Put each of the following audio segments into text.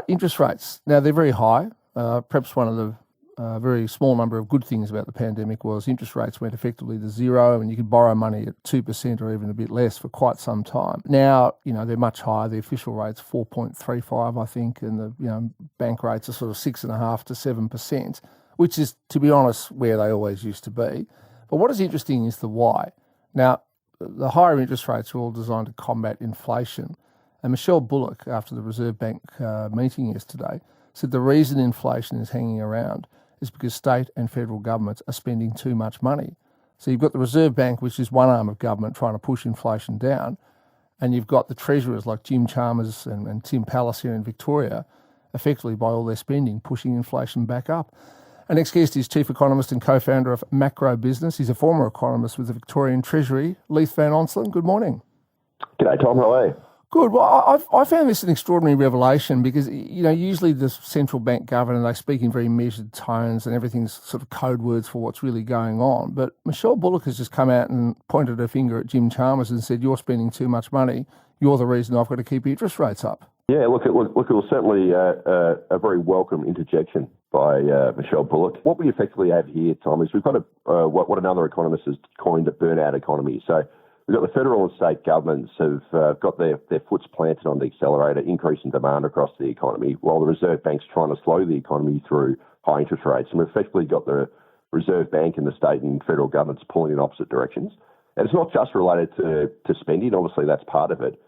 Interest rates, now they're very high. Perhaps one of the very small number of good things about the pandemic was interest rates went effectively to zero and you could borrow money at 2% or even a bit less for quite some time. Now, they're much higher. The official rate's 4.35, I think, and the bank rates are sort of 6.5% to 7%, which is, to be honest, where they always used to be. But what is interesting is the why. Now, the higher interest rates are all designed to combat inflation. And Michelle Bullock, after the Reserve Bank meeting yesterday, said the reason inflation is hanging around is because state and federal governments are spending too much money. So you've got the Reserve Bank, which is one arm of government trying to push inflation down, and you've got the treasurers like Jim Chalmers and Tim Pallas here in Victoria, effectively by all their spending, pushing inflation back up. Our next guest is Chief Economist and Co-founder of Macro Business. He's a former economist with the Victorian Treasury, Leith Van Onselen. Good morning. G'day, Tom. How are you? Good. Well, I found this an extraordinary revelation because, usually the central bank governor, they speak in very measured tones and everything's sort of code words for what's really going on. But Michelle Bullock has just come out and pointed her finger at Jim Chalmers and said, you're spending too much money. You're the reason I've got to keep interest rates up. Yeah, look, it was certainly a very welcome interjection by Michelle Bullock. What we effectively have here, Tom, is we've got what another economist has coined a burnout economy. So we've got the federal and state governments have got their foots planted on the accelerator, increasing demand across the economy, while the Reserve Bank's trying to slow the economy through high interest rates. And we've effectively got the Reserve Bank and the state and federal governments pulling in opposite directions. And it's not just related to spending. Obviously, that's part of it.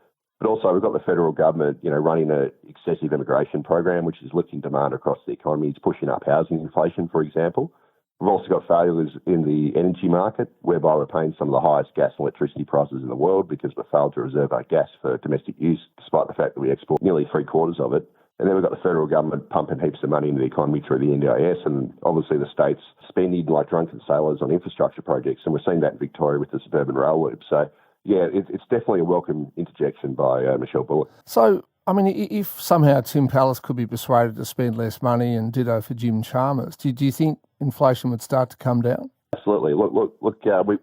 But also, we've got the federal government, running an excessive immigration program, which is lifting demand across the economy. It's pushing up housing inflation, for example. We've also got failures in the energy market, whereby we're paying some of the highest gas and electricity prices in the world because we've failed to reserve our gas for domestic use, despite the fact that we export nearly 3/4 of it. And then we've got the federal government pumping heaps of money into the economy through the NDIS, and obviously the states spending like drunken sailors on infrastructure projects. And we're seeing that in Victoria with the suburban rail loop. So, yeah, it's definitely a welcome interjection by Michelle Bullock. So, if somehow Tim Pallas could be persuaded to spend less money and ditto for Jim Chalmers, do you think inflation would start to come down? Absolutely. Look.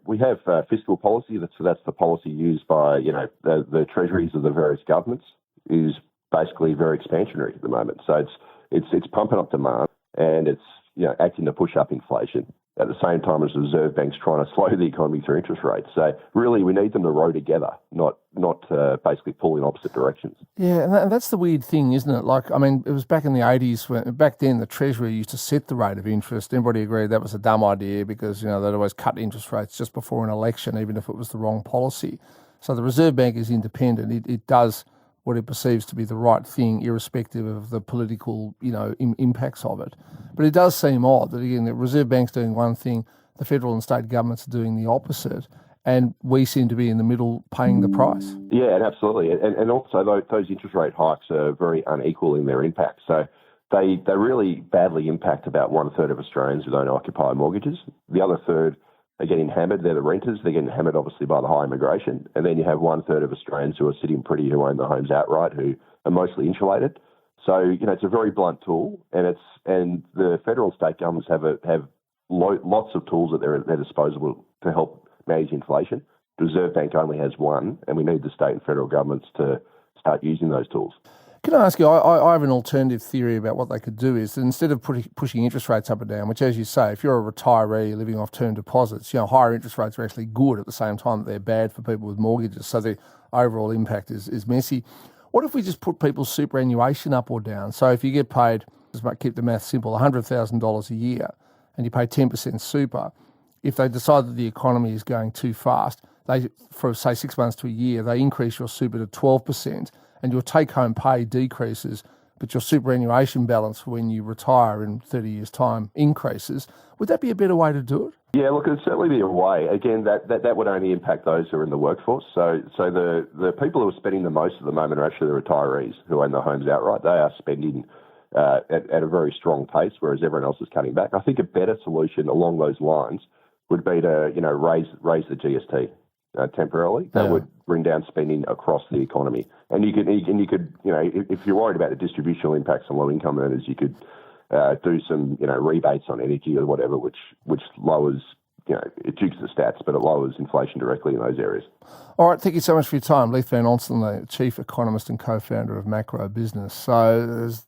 We have fiscal policy. That's the policy used by the treasuries of the various governments. Is basically very expansionary at the moment. So it's pumping up demand and it's acting to push up inflation at the same time as the Reserve Bank's trying to slow the economy through interest rates. So really, we need them to row together, not basically pull in opposite directions. Yeah, and that's the weird thing, isn't it? It was back in the 80s when back then the Treasury used to set the rate of interest. Everybody agreed that was a dumb idea because they'd always cut interest rates just before an election, even if it was the wrong policy. So the Reserve Bank is independent. It does what it perceives to be the right thing, irrespective of the political, impacts of it. But it does seem odd that, again, the Reserve Bank's doing one thing, the federal and state governments are doing the opposite, and we seem to be in the middle paying the price. Yeah, and absolutely. And also those interest rate hikes are very unequal in their impact. So they really badly impact about 1/3 of Australians who don't occupy mortgages. The other third are getting hammered. They're the renters. They're getting hammered, obviously, by the high immigration. And then you have 1/3 of Australians who are sitting pretty, who own their homes outright, who are mostly insulated. So, it's a very blunt tool, and the federal and state governments have lots of tools at their disposal to help manage inflation. The Reserve Bank only has one, and we need the state and federal governments to start using those tools. Can I ask you, I have an alternative theory about what they could do is that instead of pushing interest rates up and down, which, as you say, if you're a retiree living off term deposits, higher interest rates are actually good at the same time that they're bad for people with mortgages. So the overall impact is messy. What if we just put people's superannuation up or down? So if you get paid, just keep the math simple, $100,000 a year, and you pay 10% super, if they decide that the economy is going too fast, for say 6 months to a year, they increase your super to 12%, and your take-home pay decreases, but your superannuation balance when you retire in 30 years' time increases. Would that be a better way to do it? Yeah, look, it'd certainly be a way. Again, that would only impact those who are in the workforce. So the people who are spending the most at the moment are actually the retirees who own their homes outright. They are spending at a very strong pace, whereas everyone else is cutting back. I think a better solution along those lines would be to raise the GST. Temporarily, that would bring down spending across the economy. And you could, if you're worried about the distributional impacts on low-income earners, you could do some, rebates on energy or whatever, which lowers, it jukes the stats, but it lowers inflation directly in those areas. All right, thank you so much for your time. Leith Van Onselen, the Chief Economist and Co-founder of Macro Business. So there's